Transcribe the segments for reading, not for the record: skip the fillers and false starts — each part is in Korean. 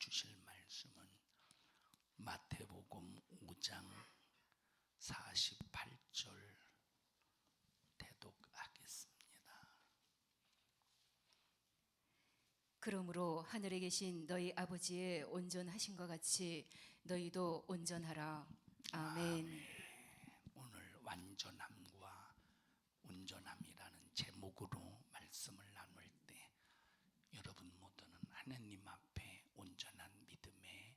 주실 말씀은 마태복음 5장 48절 대독하겠습니다. 그러므로 하늘에 계신 너희 아버지의 온전하신 것 같이 너희도 온전하라. 아멘. 오늘 완전함과 온전함이라는 제목으로 말씀을 나눌 때 여러분 모두는 하나님 앞에 온전한 믿음의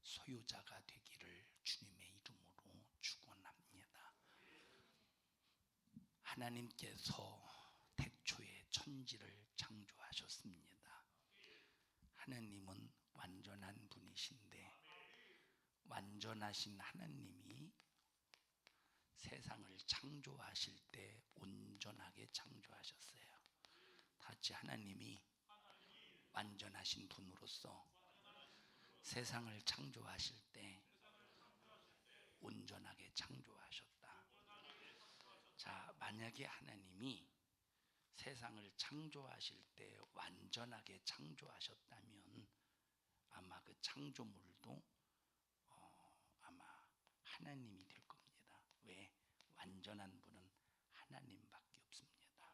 소유자가 되기를 주님의 이름으로 축원합니다. 하나님께서 태초에 천지를 창조하셨습니다. 하나님은 완전한 분이신데 완전하신 하나님이 세상을 창조하실 때 온전하게 창조하셨어요. 다시 하나님이 완전하신 분으로서 세상을 창조하실 때 온전하게 창조하셨다. 자, 만약에 하나님이 세상을 창조하실 때 완전하게 창조하셨다면 아마 그 창조물도 아마 하나님이 될 겁니다. 왜? 완전한 분은 하나님밖에 없습니다.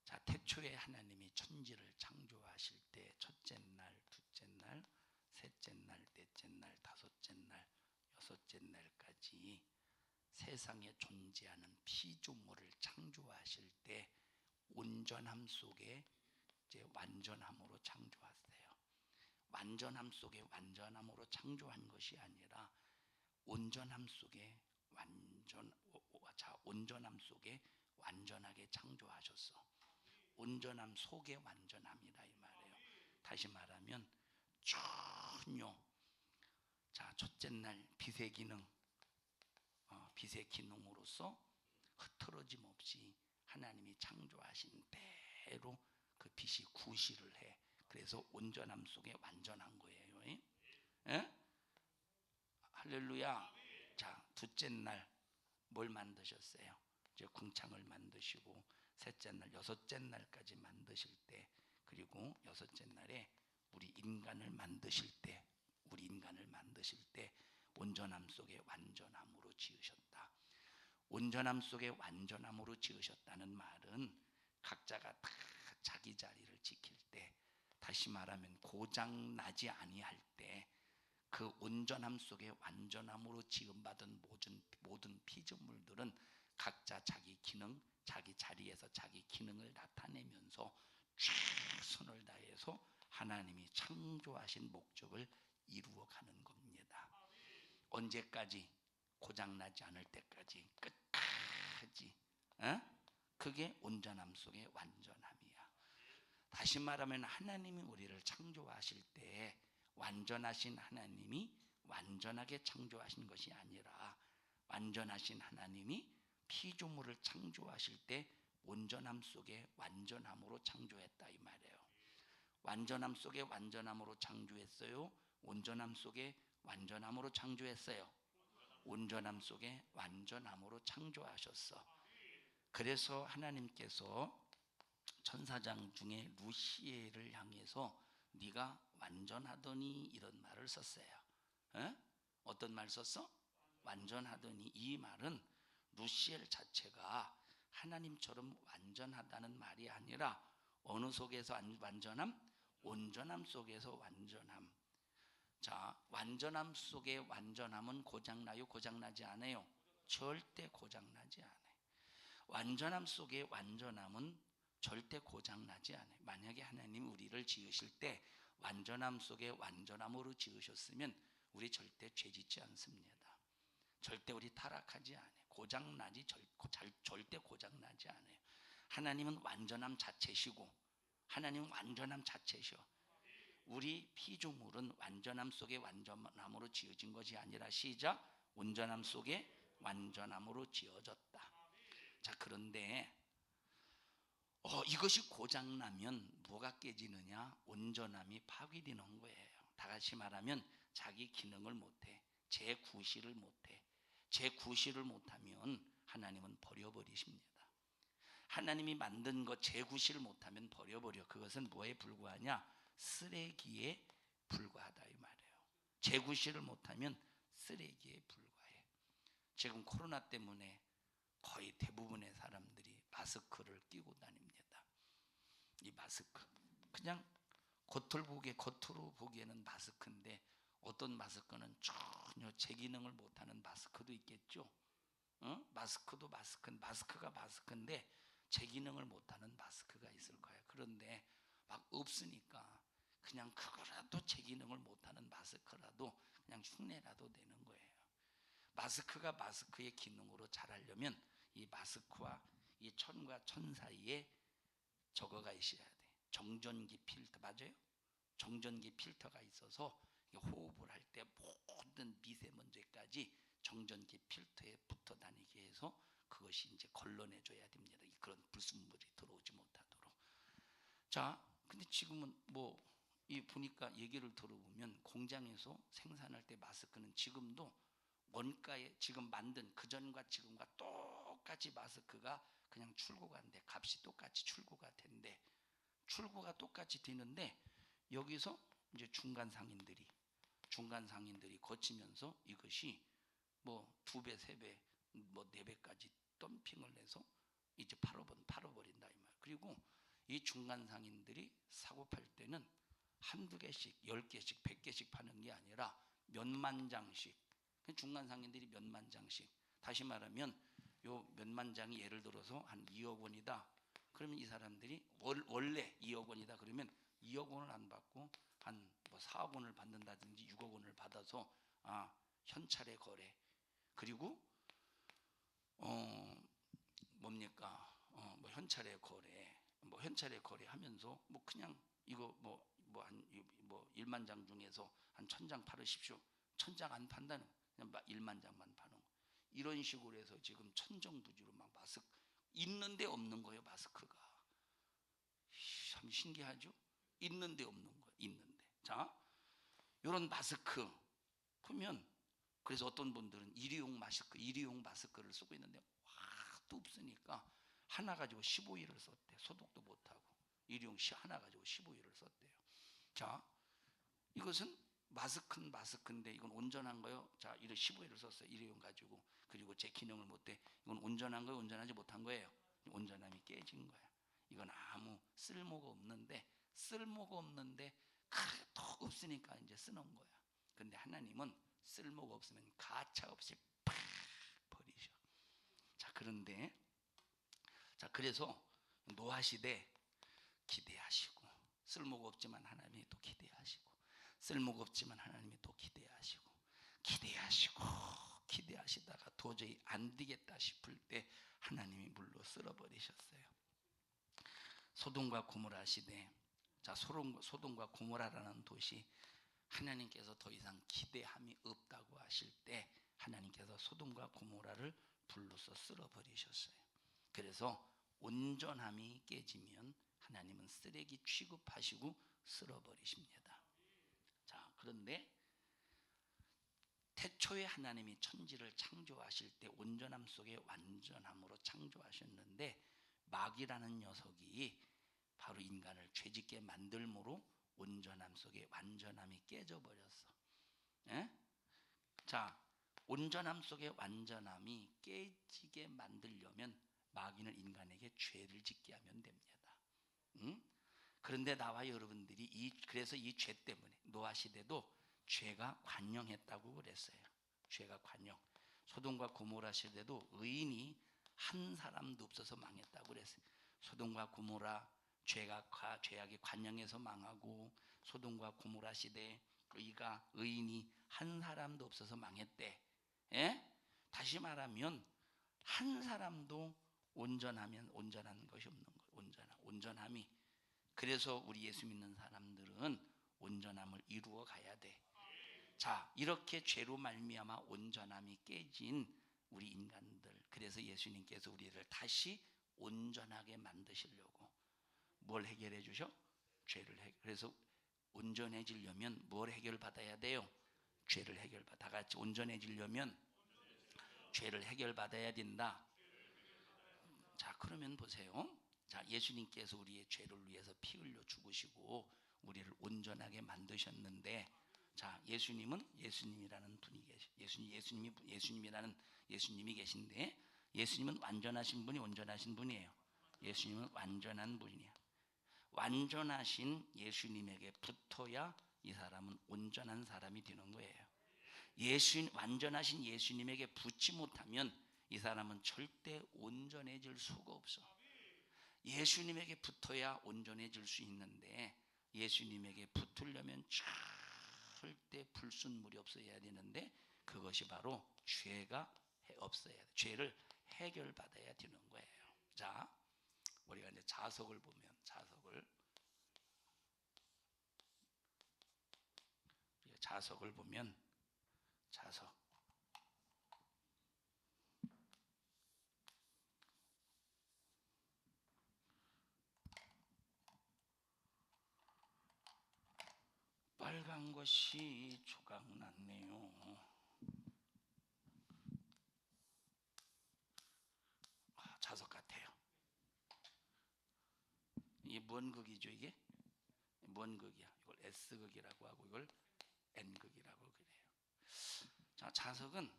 자, 태초에 하나님이 천지를 창조하실 때 첫째 날, 둘째 날, 셋째 날, 넷째 날, 다섯째 날, 여섯째 날까지 세상에 존재하는 피조물을 창조하실 때 온전함 속에 이제 완전함으로 창조했어요. 완전함 속에 완전함으로 창조한 것이 아니라 온전함 속에 온전함 속에 완전하게 창조하셨어. 온전함 속에 완전함이라 이 말이에요. 다시 말하면 전혀 자, 첫째 날 빛의 기능, 빛의 기능으로서 흐트러짐 없이 하나님이 창조하신 대로 그 빛이 구실을 해. 그래서 온전함 속에 완전한 거예요. 예? 할렐루야. 자, 둘째 날 뭘 만드셨어요? 이제 궁창을 만드시고 셋째 날, 여섯째 날까지 만드실 때, 그리고 여섯째 날에 우리 인간을 만드실 때 온전함 속에 완전함으로 지으셨다. 온전함 속에 완전함으로 지으셨다는 말은 각자가 다 자기 자리를 지킬 때, 다시 말하면 고장 나지 아니할 때, 그 온전함 속에 완전함으로 지음받은 모든 피조물들은 각자 자기 기능, 자기 자리에서 자기 기능을 나타내면서 최선을 다해서 하나님이 창조하신 목적을 이루어가는 겁니다. 언제까지? 고장나지 않을 때까지 끝까지. 그게 온전함 속의 완전함이야. 다시 말하면 하나님이 우리를 창조하실 때 완전하신 하나님이 완전하게 창조하신 것이 아니라 완전하신 하나님이 피조물을 창조하실 때 온전함 속에 완전함으로 창조했다 이 말이에요. 완전함 속에 완전함으로 창조했어요? 온전함 속에 완전함으로 창조했어요? 온전함 속에 완전함으로 창조하셨어. 그래서 하나님께서 천사장 중에 루시엘을 향해서 네가 완전하더니 이런 말을 썼어요. 어떤 말 썼어? 완전하더니. 이 말은 루시엘 자체가 하나님처럼 완전하다는 말이 아니라 어느 속에서 완전함? 온전함 속에서 완전함. 자, 완전함 속의 완전함은 고장나요? 고장나지 않아요? 절대 고장나지 않아요. 완전함 속의 완전함은 절대 고장나지 않아요. 만약에 하나님이 우리를 지으실 때 완전함 속에 완전함으로 지으셨으면 우리 절대 죄짓지 않습니다. 절대 우리 타락하지 않아요. 고장나지 절대 고장나지 않아요. 하나님은 완전함 자체시고 하나님은 완전함 자체셔. 우리 피조물은 완전함 속에 완전함으로 지어진 것이 아니라 시작, 온전함 속에 완전함으로 지어졌다. 자, 그런데 이것이 고장나면 뭐가 깨지느냐? 온전함이 파괴되는 거예요. 다같이 말하면 자기 기능을 못해, 재구실을 못해. 재구실을 못하면 하나님은 버려버리십니다. 하나님이 만든 것 재구실을 못하면 버려버려. 그것은 뭐에 불과하냐? 쓰레기에 불과하다 이 말이에요. 재구실을 못하면 쓰레기에 불과해. 지금 코로나 때문에 거의 대부분의 사람들이 마스크를 끼고 다닙니다. 이 마스크 그냥 겉으로 보기에는 마스크인데 어떤 마스크는 전혀 제 기능을 못하는 마스크도 있겠죠. 마스크도 마스크가 마스크인데 제 기능을 못하는 마스크가 있을 거예요. 그런데 막 없으니까 그냥 그거라도 제 기능을 못하는 마스크라도 그냥 흉내라도 내는 거예요. 마스크가 마스크의 기능으로 잘하려면 이 마스크와 이 천과 천 사이에 저거가 있어야 돼. 정전기 필터 맞아요? 정전기 필터가 있어서 호흡을 할 때 모든 미세먼지까지 정전기 필터에 붙어 다니게 해서 그것이 이제 걸러내 줘야 됩니다. 그런 불순물이 들어오지 못하도록. 자, 근데 지금은 이 보니까 얘기를 들어보면 공장에서 생산할 때 마스크는 지금도 원가에 지금 만든 그전과 지금과 똑같이 마스크가 그냥 출고가 안 돼. 값이 똑같이 출고가 된대. 출고가 똑같이 되는데 여기서 이제 중간 상인들이 거치면서 이것이 2배, 3배, 4배까지 덤핑을 해서 이제 팔아버린다 이 말. 그리고 이 중간 상인들이 사고 팔 때는 한두 개씩, 10개씩, 100개씩 파는 게 아니라 몇만 장씩. 중간 상인들이 몇만 장씩. 다시 말하면 요 몇만 장이 예를 들어서 한 2억 원이다. 그러면 이 사람들이 원래 2억 원이다. 그러면 2억 원을 안 받고 한 4억 원을 받는다든지 6억 원을 받아서 현찰의 거래. 그리고 현찰의 거래 하면서 그냥 이거 한 1만 장 중에서 한 1000장 팔으십시오. 1000장 안 판다는 그냥 1만 장만 파는 거. 이런 식으로 해서 지금 천정부지로 막 마스크 있는데 없는 거예요. 마스크가 참 신기하죠. 있는데 없는 거예요. 있는데. 자, 이런 마스크 보면 그래서 어떤 분들은 일회용 마스크를 쓰고 있는데 또 없으니까 하나 가지고 15일을 썼대. 소독도 못하고 일회용 하나 가지고 15일을 썼대요. 자, 이것은 마스크인데 이건 온전한 거요. 자, 이런 15일을 썼어요. 일회용 가지고. 그리고 제 기능을 못해. 이건 온전한 거예요. 온전하지 못한 거예요. 온전함이 깨진 거야. 이건 아무 쓸모가 없는데 또 없으니까 이제 쓰는 거야. 근데 하나님은 쓸모가 없으면 가차 없이 팍 버리셔. 자, 그래서 노하시되 기대하시고, 쓸모가 없지만 하나님이 또 기대하시고, 쓸모가 없지만 하나님이 또 기대하시다가 도저히 안 되겠다 싶을 때 하나님이 물로 쓸어버리셨어요. 소돔과 고모라 시대. 자, 소돔과 고모라라는 도시, 하나님께서 더 이상 기대함이 없다고 하실 때 하나님께서 소돔과 고모라를 불로서 쓸어버리셨어요. 그래서 온전함이 깨지면 하나님은 쓰레기 취급하시고 쓸어버리십니다. 자, 그런데 태초에 하나님이 천지를 창조하실 때 온전함 속에 완전함으로 창조하셨는데 마귀라는 녀석이 바로 인간을 죄짓게 만들므로 온전함 속에 완전함이 깨져버렸어. 예? 자, 온전함 속에 완전함이 깨지게 만들려면 마귀는 인간에게 죄를 짓게 하면 됩니다. 그런데 나와 여러분들이 그래서 이 죄 때문에 노아 시대도 죄가 관영했다고 그랬어요. 죄가 관영. 소돔과 고모라 시대도 의인이 한 사람도 없어서 망했다고 그랬어요. 소돔과 고모라 죄악이 관영해서 망하고, 소돔과 고모라 시대 의인이 한 사람도 없어서 망했대. 예? 다시 말하면 한 사람도 온전하면 온전한 것이 없는 거예요. 온전함이. 그래서 우리 예수 믿는 사람들은 온전함을 이루어 가야 돼. 자, 이렇게 죄로 말미암아 온전함이 깨진 우리 인간들, 그래서 예수님께서 우리를 다시 온전하게 만드시려고 뭘 해결해 주셔? 그래서 온전해지려면 뭘 해결받아야 돼요? 죄를 해결받아. 다 같이 온전해지려면 죄를 해결받아야 된다. 자, 그러면 보세요. 자, 예수님께서 우리의 죄를 위해서 피 흘려 죽으시고 우리를 온전하게 만드셨는데, 자, 예수님은 예수님이라는 분이 예수님이 계신데, 예수님은 완전하신 분이 온전하신 분이에요. 예수님은 완전한 분이에요. 완전하신 예수님에게 붙어야 이 사람은 온전한 사람이 되는 거예요. 완전하신 예수님에게 붙지 못하면 이 사람은 절대 온전해질 수가 없어. 예수님에게 붙어야 온전해질 수 있는데, 예수님에게 붙으려면 절대 불순물이 없어야 되는데, 그것이 바로 죄가 없어야 돼. 죄를 해결받아야 되는 거예요. 자, 우리가 이제 자석을 보면, 자석 빨간 것이 조각났네요. 자석 같아요. 이게 뭔 극이죠? 이게 뭔 극이야? 이걸 S극이라고 하고 이걸 N극이라고 그래요. 자, 자석은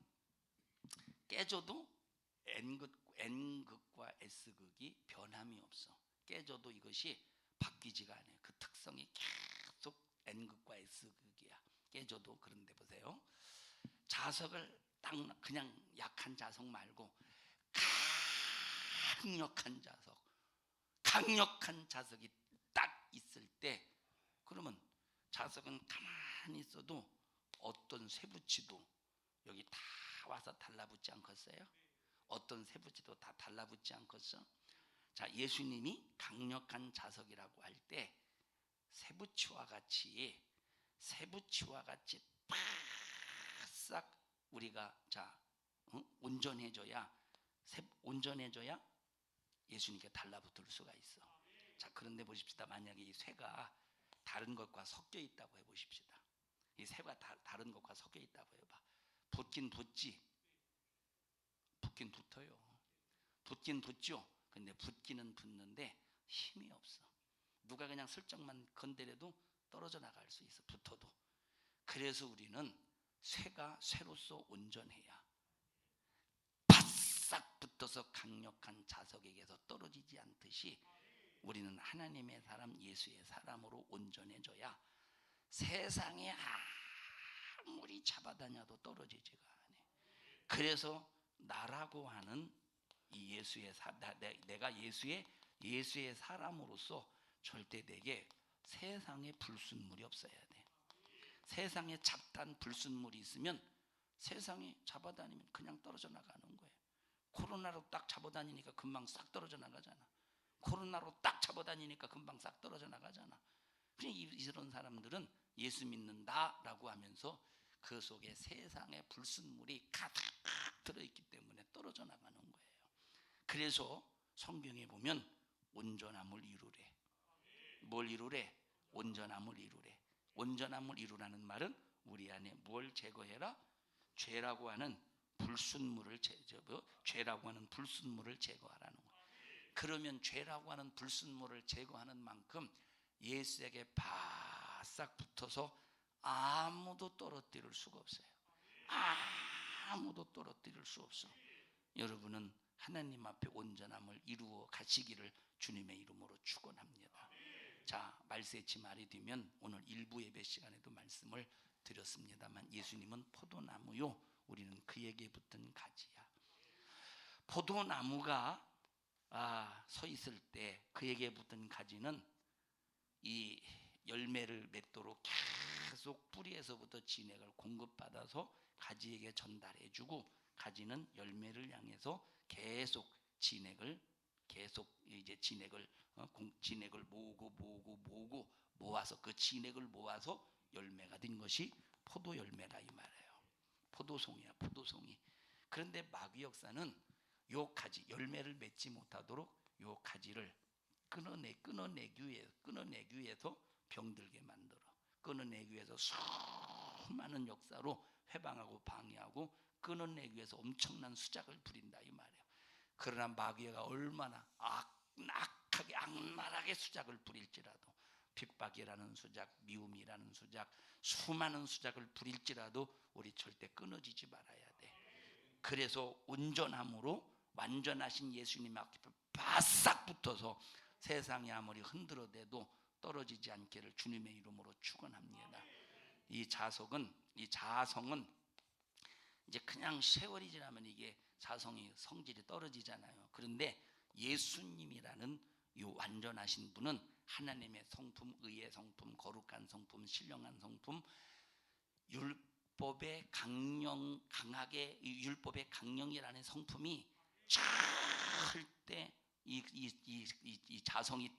깨져도 N극과 S극이 변함이 없어. 깨져도 이것이 바뀌지가 않아요. 그 특성이 계속 N극과 S극이야. 깨져도. 그런데 보세요. 자석을 딱 그냥 약한 자석 말고 강력한 자석이 딱 있을 때, 그러면 자석은 가만히 있어도 어떤 쇠붙이도 여기 다 와서 달라붙지 않겠어요? 어떤 쇠붙이도 다 달라붙지 않겠어? 자, 예수님이 강력한 자석이라고 할 때 쇠붙이와 같이 바싹 우리가 온전해져야 예수님께 달라붙을 수가 있어. 자, 그런데 보십시다. 만약에 이 쇠가 다른 것과 섞여 있다고 해보십시다. 이 쇠가 다른 것과 섞여 있다고 해봐. 붙긴 붙지. 붙긴 붙어요. 붙긴 붙죠. 근데 붙기는 붙는데 힘이 없어. 누가 그냥 슬쩍만 건드려도 떨어져 나갈 수 있어. 붙어도. 그래서 우리는 쇠가 쇠로서 온전해야 바싹 붙어서 강력한 자석에게서 떨어지지 않듯이, 우리는 하나님의 사람, 예수의 사람으로 온전해져야 세상에 아무리 잡아다녀도 떨어지지가 않아. 그래서 나라고 하는 이 내가 예수의 사람으로서 절대 내게 세상에 불순물이 없어야 돼. 세상에 잡다한 불순물이 있으면 세상에 잡아다니면 그냥 떨어져 나가는 거예요. 코로나로 딱 잡아다니니까 금방 싹 떨어져 나가잖아. 코로나로 딱 잡아다니니까 금방 싹 떨어져 나가잖아. 이런 사람들은 예수 믿는다라고 하면서 그 속에 세상의 불순물이 가득 들어있기 때문에 떨어져 나가는 거예요. 그래서 성경에 보면 온전함을 이루래. 뭘 이루래? 온전함을 이루래. 온전함을 이루라는 말은 우리 안에 뭘 제거해라? 죄라고 하는 불순물을 제거하라는 거예요. 그러면 죄라고 하는 불순물을 제거하는 만큼 예수에게 바싹 붙어서 아무도 떨어뜨릴 수가 없어요. 아무도 떨어뜨릴 수 없어. 여러분은 하나님 앞에 온전함을 이루어 가시기를 주님의 이름으로 축원합니다. 자, 말세치 말이 되면 오늘 일부 예배 시간에도 말씀을 드렸습니다만, 예수님은 포도나무요, 우리는 그에게 붙은 가지야. 포도나무가 서 있을 때 그에게 붙은 가지는 이 열매를 맺도록 계속 뿌리에서부터 진액을 공급받아서 가지에게 전달해주고, 가지는 열매를 향해서 계속 진액을 모아서 그 진액을 모아서 열매가 된 것이 포도 열매라 이 말이에요. 포도송이야, 포도송이. 그런데 마귀 역사는 요 가지, 열매를 맺지 못하도록 요 가지를 끊어내기 위해서 병들게 만들어. 끊어내기 위해서 수많은 역사로 회방하고 방해하고 끊어내기 위해서 엄청난 수작을 부린다 이 말이에요. 그러나 마귀가 얼마나 악랄하게 수작을 부릴지라도 핍박이라는 수작, 미움이라는 수작, 수많은 수작을 부릴지라도 우리 절대 끊어지지 말아야 돼. 그래서 온전함으로 완전하신 예수님 앞에 바싹 붙어서 세상이 아무리 흔들어대도 떨어지지 않기를 주님의 이름으로 축원합니다. 이 자성은 이제 그냥 세월이 지나면 이게 자성이 성질이 떨어지잖아요. 그런데 예수님이라는 이 완전하신 분은 하나님의 성품, 의의 성품, 거룩한 성품, 신령한 성품, 율법의 강하게 율법의 강령이라는 성품이 절대 이 자성이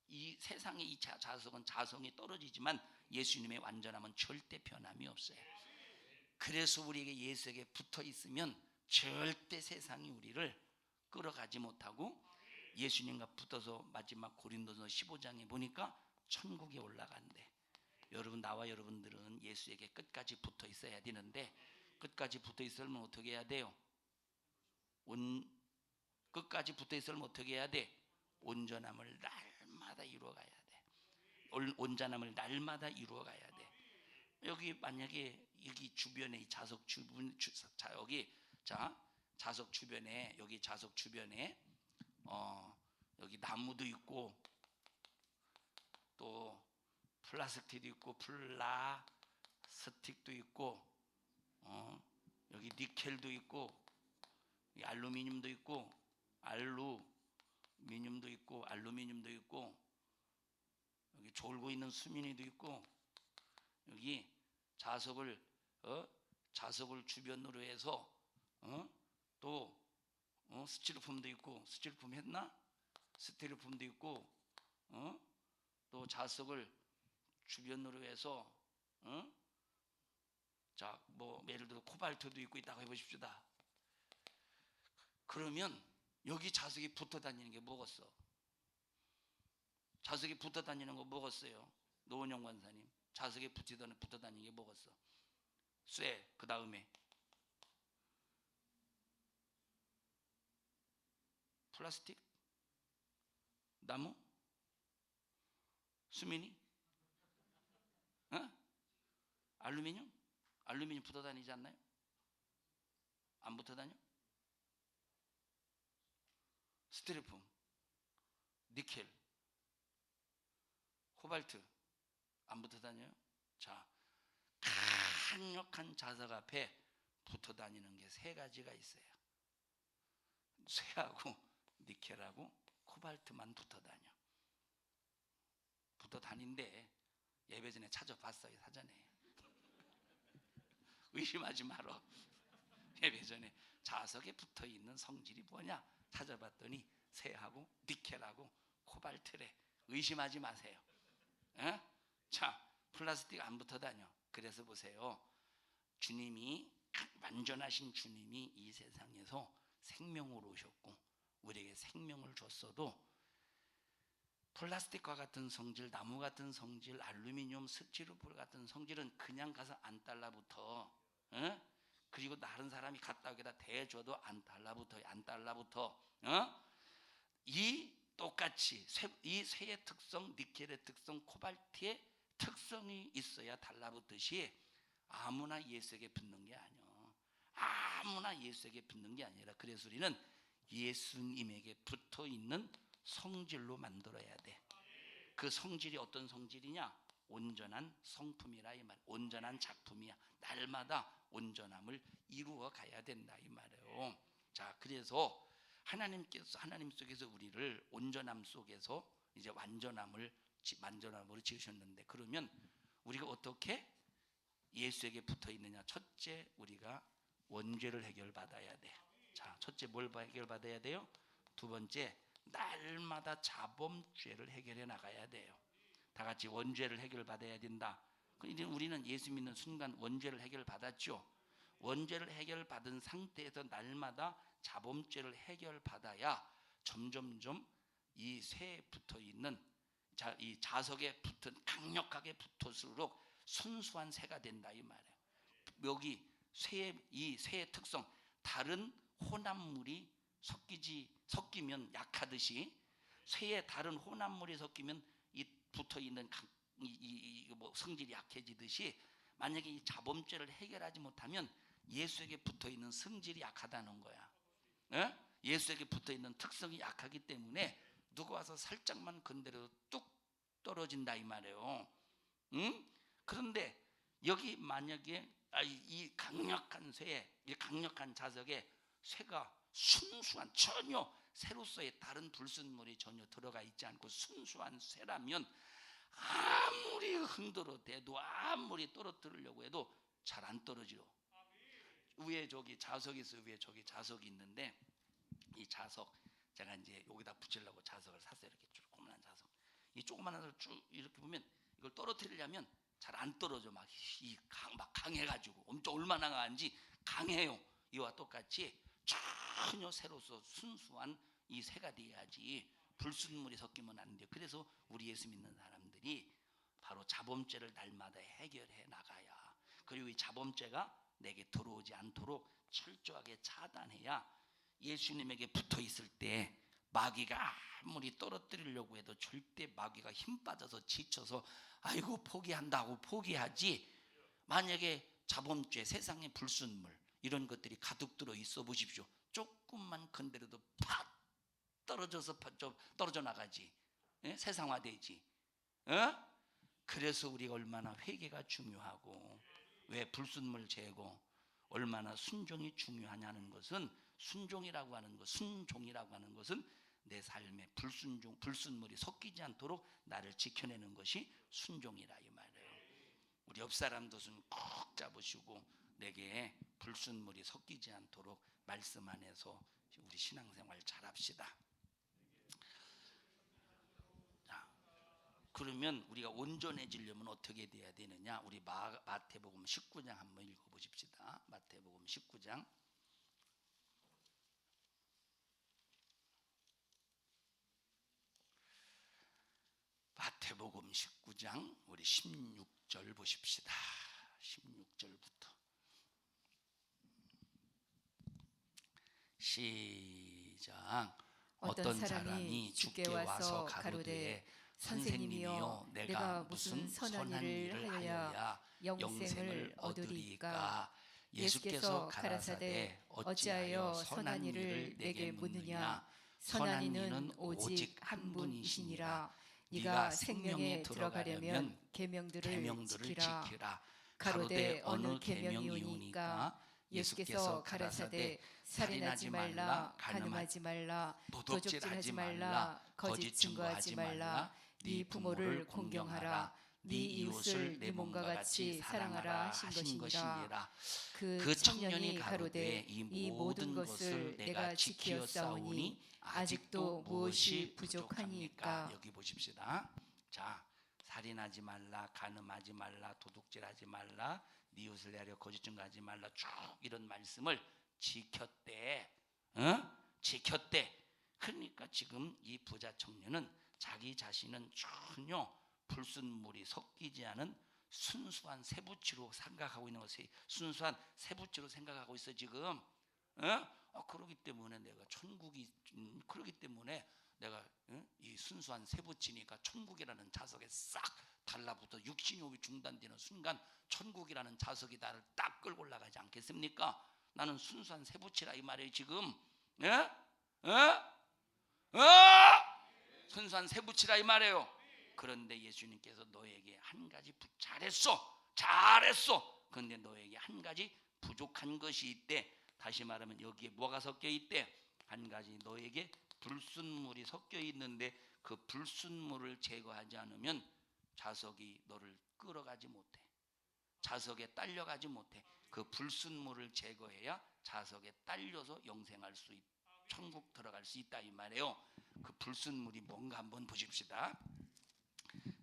이 세상의 이 자성은 자성이 떨어지지만 예수님의 완전함은 절대 변함이 없어요. 그래서 우리에게 예수에게 붙어 있으면 절대 세상이 우리를 끌어가지 못하고 예수님과 붙어서 마지막 고린도서 15장에 보니까 천국에 올라간대. 여러분, 나와 여러분들은 예수에게 끝까지 붙어 있어야 되는데 끝까지 붙어 있으면 어떻게 해야 돼요? 끝까지 붙어 있으면 어떻게 해야 돼? 온전함을 날마다 이루어가야 돼. 온전함을 날마다 이루어가야 돼. 여기 만약에 여기 주변에 이 자석 주변 자석 주변에 여기 자석 주변에 여기 나무도 있고 또 플라스틱도 있고 플라스틱도 있고 여기 니켈도 있고 알루미늄도 있고 알루미늄도 있고 여기 졸고 있는 수민이도 있고 여기 자석을 주변으로 해서 또 스티로폼도 있고 스티로폼 했나? 스티로폼도 있고 또 자석을 주변으로 해서 자, 뭐 예를 들어 코발트도 있고 있다고 해보십시다. 그러면 여기 자석이 붙어 다니는 게 뭐겠어? 자석이 붙어 다니는 거 뭐겠어요? 노원영 관사님, 자석에 붙어 다니는 게 뭐겠어? 쇠, 그 다음에 플라스틱, 나무, 수민이, 알루미늄 붙어 다니지 않나요? 안 붙어 다녀? 스티로폼, 니켈, 코발트 안 붙어 다녀요? 자, 강력한 자석 앞에 붙어 다니는 게 세 가지가 있어요. 쇠하고 니켈하고 코발트만 붙어 다녀. 붙어 다닌데 예배 전에 찾아봤어요, 사전에. 의심하지 말어. 예배 전에 자석에 붙어 있는 성질이 뭐냐 찾아봤더니 쇠하고 니켈하고 코발트래. 의심하지 마세요. 자, 플라스틱 안 붙어 다녀. 그래서 보세요. 주님이 완전하신 주님이 이 세상에서 생명으로 오셨고 우리에게 생명을 줬어도 플라스틱과 같은 성질, 나무 같은 성질, 알루미늄, 스티로폼 같은 성질은 그냥 가서 안 달라붙어. 그리고 다른 사람이 갖다 여기다 대줘도 안 달라붙어. 이 똑같이 이 쇠의 특성, 니켈의 특성, 코발트의 특성이 있어야 달라붙듯이 아무나 예수에게 붙는 게 아니야. 아무나 예수에게 붙는 게 아니라 그래서 우리는 예수님에게 붙어 있는 성질로 만들어야 돼. 그 성질이 어떤 성질이냐? 온전한 성품이라 이 말. 온전한 작품이야. 날마다 온전함을 이루어 가야 된다 이 말이에요. 자, 그래서 하나님 속에서 우리를 온전함 속에서 이제 완전함으로 지으셨는데 그러면 우리가 어떻게 예수에게 붙어 있느냐? 첫째, 우리가 원죄를 해결받아야 돼. 자, 첫째 뭘 해결받아야 돼요? 두 번째, 날마다 자범죄를 해결해 나가야 돼요. 다 같이 원죄를 해결받아야 된다. 이제 우리는 예수 믿는 순간 원죄를 해결받았죠. 원죄를 해결받은 상태에서 날마다 자범죄를 해결받아야 점점점 이 쇠에 붙어 있는 이 자석에 강력하게 붙을수록 순수한 쇠가 된다 이 말이에요. 여기 이 쇠의 특성, 다른 혼합물이 섞이면 약하듯이 쇠에 다른 혼합물이 섞이면 이 붙어 있는 뭐 성질이 약해지듯이 만약에 이 자범죄를 해결하지 못하면 예수에게 붙어 있는 성질이 약하다는 거야. 예? 예수에게 붙어 있는 특성이 약하기 때문에 누가 와서 살짝만 건드려도 뚝 떨어진다 이 말이에요. 응? 그런데 여기 만약에 이 강력한 쇠에, 이 강력한 자석에 쇠가 순수한, 전혀 쇠로서의 다른 불순물이 전혀 들어가 있지 않고 순수한 쇠라면 아무리 흔들어 대도 아무리 떨어뜨리려고 해도 잘 안 떨어지요. 위에 저기 자석이 있어요. 위에 저기 자석이 있는데 이 자석 제가 이제 여기다 붙이려고 자석을 샀어요. 이렇게 조그만한 자석. 이 조그만한 자석을 쭉 이렇게 보면 이걸 떨어뜨리려면 잘 안 떨어져. 막 강해가지고 엄청 얼마나 강한지 강해요. 이와 똑같이 전혀 새로서 순수한 이 새가 돼야지 불순물이 섞이면 안 돼요. 그래서 우리 예수 믿는 사람들이 바로 자범죄를 날마다 해결해 나가야, 그리고 이 자범죄가 내게 들어오지 않도록 철저하게 차단해야 예수님에게 붙어 있을 때 마귀가 아무리 떨어뜨리려고 해도 절대 마귀가 힘 빠져서 지쳐서 아이고 포기한다고 포기하지. 만약에 자범죄, 세상의 불순물 이런 것들이 가득 들어 있어 보십시오. 조금만 건드려도 팍 떨어져서 떨어져 나가지. 예? 세상화되지. 예? 그래서 우리가 얼마나 회개가 중요하고 왜 불순물 제거 얼마나 순종이 중요하냐는 것은, 순종이라고 하는 것은 내 삶에 불순물이 섞이지 않도록 나를 지켜내는 것이 순종이라 이 말이에요. 우리 옆 사람도 손 꼭 잡으시고 내게 불순물이 섞이지 않도록 말씀 안에서 우리 신앙생활 잘합시다. 자, 그러면 우리가 온전해지려면 어떻게 돼야 되느냐? 우리 마태복음 19장 한번 읽어보십시다. 마태복음 19장. 마태복음 19장 우리 16절 보십시다. 16절부터 시작. 어떤 사람이 주께 와서 가로되 선생님이여 내가 무슨 선한 일을 하여야 영생을 얻으리이까? 예수께서 가라사대 어찌하여 선한 일을 내게 묻느냐? 선한 이는 오직 한 분이시니라. 네가 생명에 들어가려면 계명들을 지키라. 가로되 어느 계명이오니까? 예수께서 가라사대 살인하지 말라, 간음하지 말라, 도적질하지 말라, 거짓 증거하지 말라, 네 부모를 공경하라, 네 이웃을 네 몸과 같이 사랑하라 하신 것이니라. 그 청년이 가로되 이 모든 것을 내가 지키었사오니 아직도 무엇이 부족하니까? 여기 보십시다. 자, 살인하지 말라, 간음하지 말라, 도둑질하지 말라, 네 이웃을 내려 거짓 증거하지 말라, 쭉 이런 말씀을 지켰대. 지켰대. 그러니까 지금 이 부자 청년은 자기 자신은 전혀 불순물이 섞이지 않은 순수한 세부치로 생각하고 있는 것이, 순수한 세부치로 생각하고 있어 지금. 그러기 때문에 내가 그러기 때문에 내가 이 순수한 세부치니까 천국이라는 자석에 싹 달라붙어 육신호흡이 중단되는 순간 천국이라는 자석이 나를 딱 끌고 올라가지 않겠습니까? 나는 순수한 세부치라 이 말이에요 지금. 순수한 세부치라 이 말이에요. 그런데 예수님께서 너에게 한 가지 잘했어. 그런데 너에게 한 가지 부족한 것이 있대. 다시 말하면 여기에 뭐가 섞여 있대? 한 가지 너에게 불순물이 섞여 있는데 그 불순물을 제거하지 않으면 자석이 너를 끌어가지 못해. 자석에 딸려가지 못해. 그 불순물을 제거해야 자석에 딸려서 영생할 수 있다. 천국 들어갈 수 있다 이 말이에요. 그 불순물이 뭔가 한번 보십시다.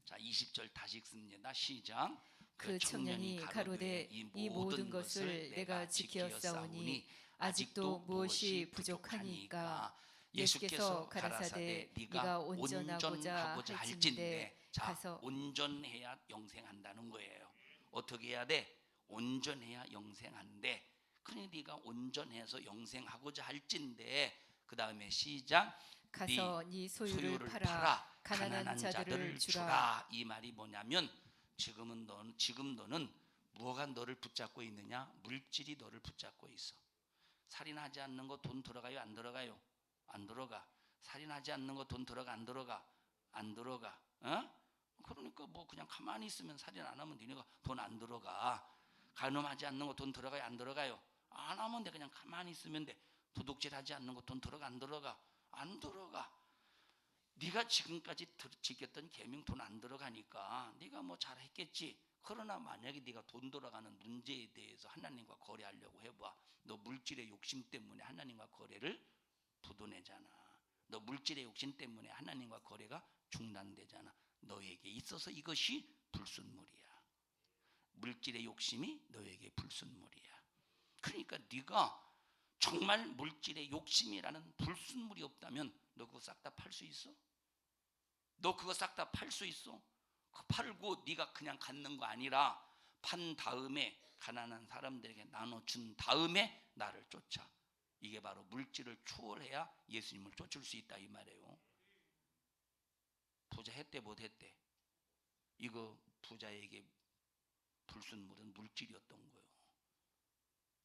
자, 20절 다시 읽습니다. 시작. 그 청년이 가로되 이 모든 것을 내가 지키었사오니 아직도 무엇이 부족하니까? 예수께서 가라사대 네가 온전하고자 할진대 가서. 온전해야 영생한다는 거예요. 어떻게 해야 돼? 온전해야 영생한대. 그러니 네가 온전해서 영생하고자 할진대. 그 다음에 시작. 가서 네 소유를 팔아 가난한 자들을 주라. 이 말이 뭐냐면 지금 너는 무엇가 너를 붙잡고 있느냐? 물질이 너를 붙잡고 있어. 살인하지 않는 거 돈 들어가요? 안 들어가요? 안 들어가. 살인하지 않는 거 돈 들어가? 안 들어가? 안 들어가. 그러니까 뭐 그냥 가만히 있으면 살인 안 하면 니네가 돈 안 들어가. 간음하지 않는 거 돈 들어가요? 안 들어가요? 안 하면 돼. 그냥 가만히 있으면 돼. 도둑질하지 않는 거 돈 들어가? 안 들어가? 안 들어가. 네가 지금까지 지켰던 계명 돈 안 들어가니까 네가 뭐 잘했겠지. 그러나 만약에 네가 돈 들어가는 문제에 대해서 하나님과 거래하려고 해봐. 너 물질의 욕심 때문에 하나님과 거래를 부도내잖아. 너 물질의 욕심 때문에 하나님과 거래가 중단되잖아. 너에게 있어서 이것이 불순물이야. 물질의 욕심이 너에게 불순물이야. 그러니까 네가 정말 물질의 욕심이라는 불순물이 없다면 너 그거 싹 다 팔 수 있어? 너 그거 싹 다 팔 수 있어? 팔고 네가 그냥 갖는 거 아니라 판 다음에 가난한 사람들에게 나눠준 다음에 나를 쫓아. 이게 바로 물질을 초월해야 예수님을 쫓을 수 있다 이 말이에요. 부자 했대 못 했대? 이거 부자에게 불순물은 물질이었던 거예요.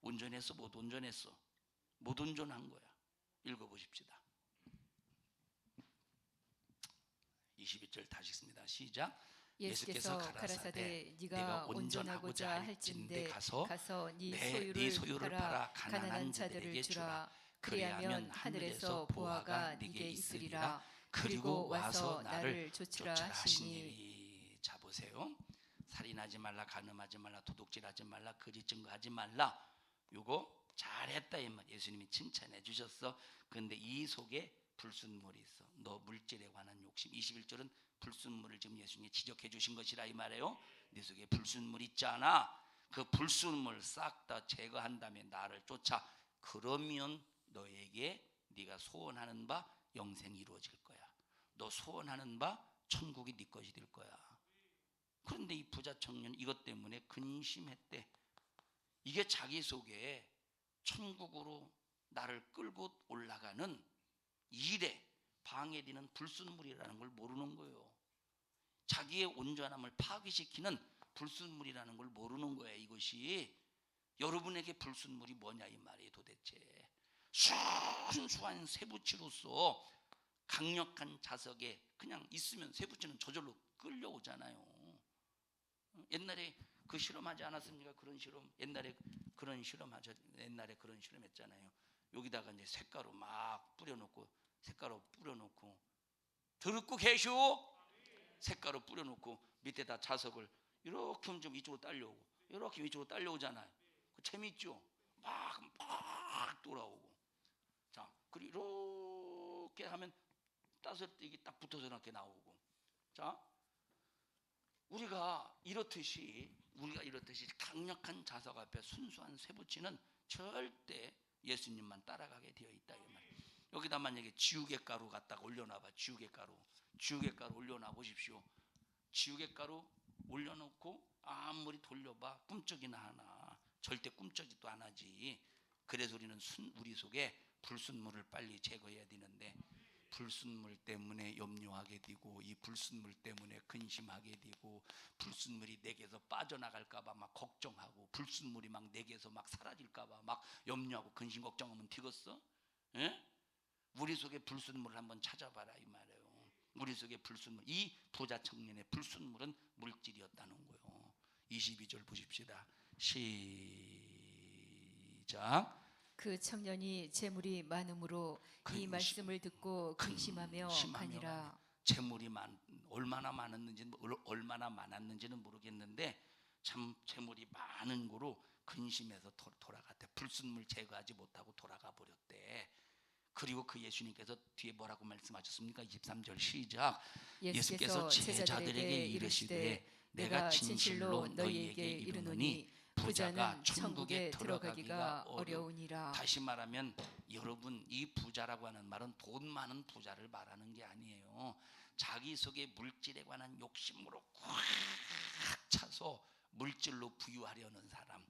운전했어 못 운전했어? 못 운전한 거야. 읽어보십시다. 22절 다시 읽습니다. 시작. 예수께서 가라사대 네가 온전하고자 할진대 가서 네 소유를 팔아 가난한 자들에게 주라. 그리하면 하늘에서 보화가 네게 있으리라. 그리고 와서 나를 쫓으라 하시니. 자 보세요. 살인하지 말라, 간음하지 말라, 도둑질하지 말라, 거짓 증거하지 말라. 요거 잘했다 이 말. 예수님이 칭찬해 주셨어. 그런데 이 속에 불순물이 있어. 너 물질에 관한 욕심. 21절은 불순물을 지금 예수님이 지적해 주신 것이라 이 말이에요. 네 속에 불순물 있잖아. 그 불순물 싹 다 제거한 다음에 나를 쫓아. 그러면 너에게 네가 소원하는 바 영생이 이루어질 거야. 너 소원하는 바 천국이 네 것이 될 거야. 그런데 이 부자 청년 이것 때문에 근심했대. 이게 자기 속에 천국으로 나를 끌고 올라가는 일에 방해되는 불순물이라는 걸 모르는 거예요. 자기의 온전함을 파괴시키는 불순물이라는 걸 모르는 거예요. 이것이 여러분에게 불순물이 뭐냐 이 말이에요. 도대체 순수한 쇠붙이로서 강력한 자석에 그냥 있으면 쇠붙이는 저절로 끌려오잖아요. 옛날에 그 실험하지 않았습니까? 그런 실험. 옛날에 그런 실험했잖아요. 여기다가 이제 색가루 막 뿌려놓고 듣고 계시오? 색가루 뿌려놓고 밑에다 자석을 이렇게 좀 이쪽으로 딸려오고 이렇게 이쪽으로 딸려오잖아요. 그 재밌죠? 막 돌아오고. 자, 그리고 이렇게 하면 따서 이게 딱 붙어서 이렇게 나오고. 자, 우리가 이렇듯이 강력한 자석 앞에 순수한 쇠붙이는 절대 예수님만 따라가게 되어 있다 이 말이에요. 여기다 만약에 지우개가루 갖다가 올려놔봐. 지우개가루 올려놔 보십시오. 지우개가루 올려놓고 아무리 돌려봐 꿈쩍이나 하나. 절대 꿈쩍이도 안 하지. 그래서 우리는 우리 속에 불순물을 빨리 제거해야 되는데 불순물 때문에 염려하게 되고 이 불순물 때문에 근심하게 되고 불순물이 내게서 빠져나갈까봐 막 걱정하고 불순물이 막 내게서 막 사라질까봐 막 염려하고 근심 걱정하면 되겠어? 예? 우리 속에 불순물을 한번 찾아봐라 이 말이에요. 우리 속에 불순물, 이 부자 청년의 불순물은 물질이었다는 거예요. 22절 보십시다. 시작. 그 청년이 재물이 많음으로 이 말씀을 듣고 근심하며 가니라. 재물이 얼마나 많았는지는 모르겠는데 참 재물이 많은 거로 근심해서 돌아갔대. 불순물 제거하지 못하고 돌아가 버렸대. 그리고 그 예수님께서 뒤에 뭐라고 말씀하셨습니까? 23절 시작. 예수께서 제자들에게 이르시되 내가 진실로 너희에게 이르노니 부자는 천국에 들어가기가 어려우니라. 다시 말하면 여러분, 이 부자라고 하는 말은 돈 많은 부자를 말하는 게 아니에요. 자기 속에 물질에 관한 욕심으로 꽉 차서 물질로 부유하려는 사람,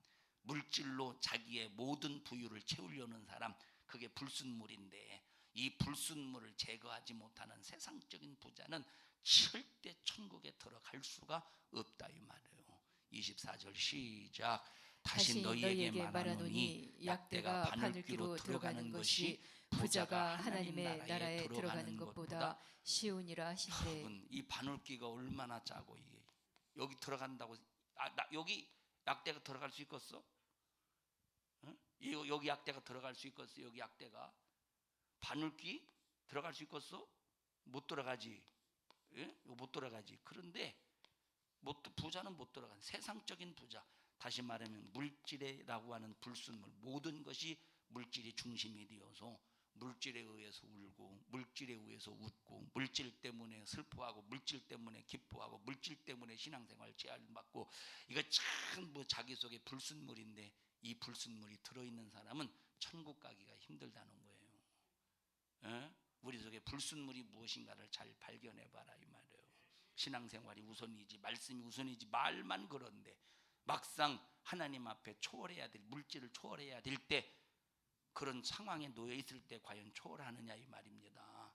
물질로 자기의 모든 부유를 채우려는 사람, 그게 불순물인데 이 불순물을 제거하지 못하는 세상적인 부자는 절대 천국에 들어갈 수가 없다 이 말이에요. 24절 시작. 다시 너희에게 말하노니 약대가 바늘귀로 들어가는 것이 부자가 하나님의 나라에 들어가는 것보다 쉬우니라 하신대. 여러분, 이 바늘귀가 얼마나 짜고 이게 여기 들어간다고 여기 약대가 들어갈 수 있겠어? 응? 여기 약대가 들어갈 수 있겠어? 여기 약대가 바늘귀 들어갈 수 있겠어? 못 들어가지. 예? 못 들어가지. 그런데 부자는 못 들어간 세상적인 부자. 다시 말하면 물질이라고 하는 불순물, 모든 것이 물질이 중심이 되어서 물질에 의해서 울고 물질에 의해서 웃고 물질 때문에 슬퍼하고 물질 때문에 기뻐하고 물질 때문에 신앙생활 제한받고 이거 전부 자기 속에 불순물인데 이 불순물이 들어있는 사람은 천국 가기가 힘들다는 거예요. 에? 우리 속에 불순물이 무엇인가를 잘 발견해봐라 이 말이에요. 신앙생활이 우선이지 말씀이 우선이지 말만 그런데 막상 하나님 앞에 초월해야 될 물질을 초월해야 될 때 그런 상황에 놓여 있을 때 과연 초월하느냐 이 말입니다.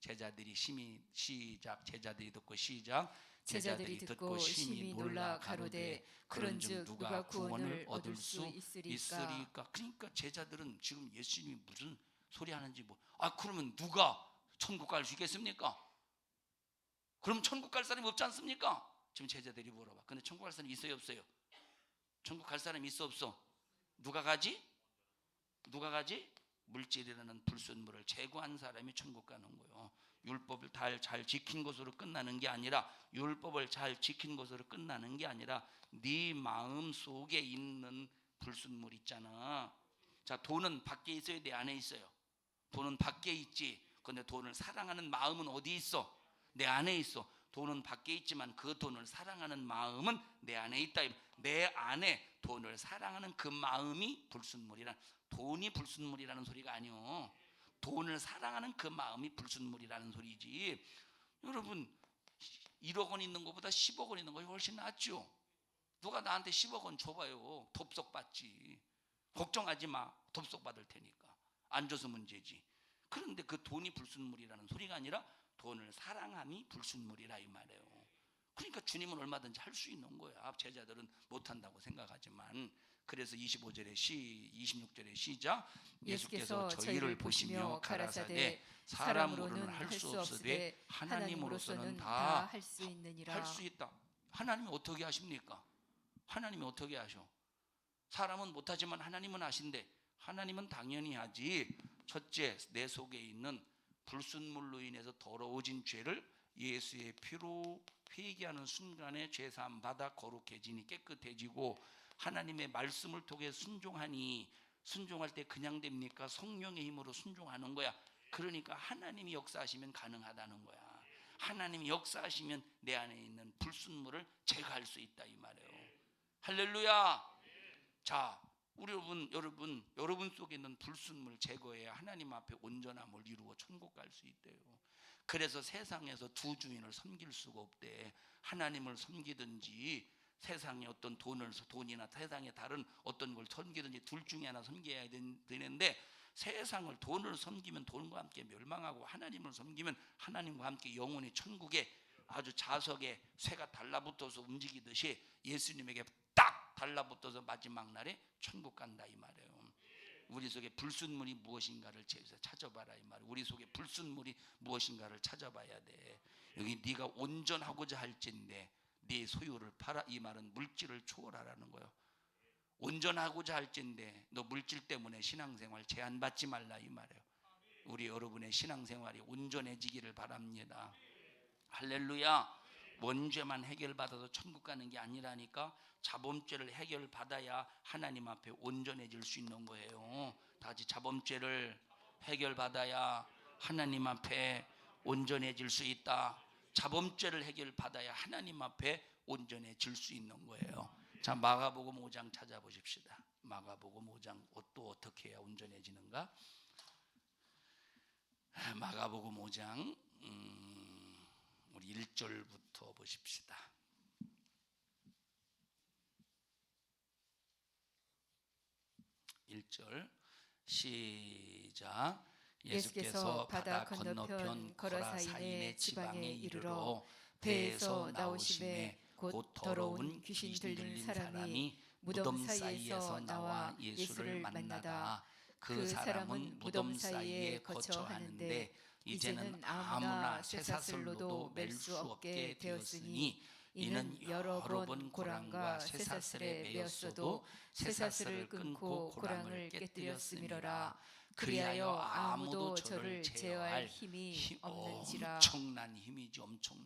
제자들이 시작. 제자들이 듣고 시작. 제자들이 듣고 심히 놀라 가로되 그런즉 누가 구원을 얻을 수 있으리까? 그러니까 제자들은 지금 예수님이 무슨 소리 하는지 그러면 누가 천국 갈 수 있겠습니까? 그럼 천국 갈 사람이 없지 않습니까? 지금 제자들이 물어봐. 근데 천국 갈 사람이 있어요 없어요? 천국 갈 사람이 있어 없어? 누가 가지? 물질이라는 불순물을 제거한 사람이 천국 가는 거예요. 율법을 잘 지킨 것으로 끝나는 게 아니라 네 마음 속에 있는 불순물 있잖아. 자, 돈은 밖에 있어요? 내 안에 있어요? 돈은 밖에 있지. 근데 돈을 사랑하는 마음은 어디 있어? 내 안에 있어. 돈은 밖에 있지만 그 돈을 사랑하는 마음은 내 안에 있다. 내 안에 돈을 사랑하는 그 마음이 불순물이란, 돈이 불순물이라는 소리가 아니요. 돈을 사랑하는 그 마음이 불순물이라는 소리지. 여러분 1억 원 있는 것보다 10억 원 있는 것이 훨씬 낫죠. 누가 나한테 10억 원 줘봐요. 덥석 받지. 걱정하지 마. 덥석 받을 테니까. 안 줘서 문제지. 그런데 그 돈이 불순물이라는 소리가 아니라 돈을 사랑함이 불순물이라 이 말이에요. 그러니까 주님은 얼마든지 할 수 있는 거야. 제자들은 못한다고 생각하지만. 그래서 26절에 시작. 예수께서 저희를 보시며 가라사대 사람으로는 할 수 없으되 하나님으로서는 다 할 수 있느니라. 할 수 있다. 하나님이 어떻게 하십니까? 하나님이 어떻게 하셔? 사람은 못하지만 하나님은 하신대. 하나님은 당연히 하지. 첫째, 내 속에 있는 불순물로 인해서 더러워진 죄를 예수의 피로 회개하는 순간에 죄사함 받아 거룩해지니 깨끗해지고, 하나님의 말씀을 통해 순종하니, 순종할 때 그냥 됩니까? 성령의 힘으로 순종하는 거야. 그러니까 하나님이 역사하시면 가능하다는 거야. 하나님이 역사하시면 내 안에 있는 불순물을 제거할 수 있다 이 말이에요. 할렐루야. 자, 우리 여러분 속에 있는 불순물 제거해야 하나님 앞에 온전함을 이루어 천국 갈 수 있대요. 그래서 세상에서 두 주인을 섬길 수가 없대. 하나님을 섬기든지 세상의 어떤 돈이나 세상의 다른 어떤 걸 섬기든지 둘 중에 하나 섬겨야 되는데, 세상을 돈을 섬기면 돈과 함께 멸망하고 하나님을 섬기면 하나님과 함께 영원히 천국에 아주 자석에 쇠가 달라붙어서 움직이듯이 예수님에게 딱 달라붙어서 마지막 날에 천국 간다 이 말이에요. 우리 속에 불순물이 무엇인가를 찾아봐라 이 말이에요. 우리 속에 불순물이 무엇인가를 찾아봐야 돼. 여기 네가 온전하고자 할진대 네 소유를 팔아, 이 말은 물질을 초월하라는 거예요. 온전하고자 할진대 너 물질 때문에 신앙생활 제한받지 말라 이 말이에요. 우리 여러분의 신앙생활이 온전해지기를 바랍니다. 할렐루야. 원죄만 해결받아서 천국 가는 게 아니라니까. 자범죄를 해결받아야 하나님 앞에 온전해질 수 있는 거예요. 다 같이 자범죄를 해결받아야 하나님 앞에 온전해질 수 있다. 자범죄를 해결받아야 하나님 앞에 온전해질 수 있는 거예요. 자, 마가복음 5장 찾아보십시다. 마가복음 5장 또 어떻게 해야 온전해지는가? 마가복음 5장 우리 1절부터 보십시다. 1절 시작. 예수께서 바다 건너편 거라사인의 지방에 이르러 배에서 나오심에 곧 더러운 귀신 들린 사람이 무덤 사이에서 나와 예수를 만나다 그 사람은 무덤 사이에 거처하는데 이제는 아무나 쇠사슬로도 맬 수 없게 되었으니 이는 여러 번 고랑과 쇠사슬에 매었어도 쇠사슬을 끊고 고랑을 깨뜨렸음이로라. 그리하여 아무도 저를 제어할 힘이 없는지라. 엄청난 힘이죠. 엄청난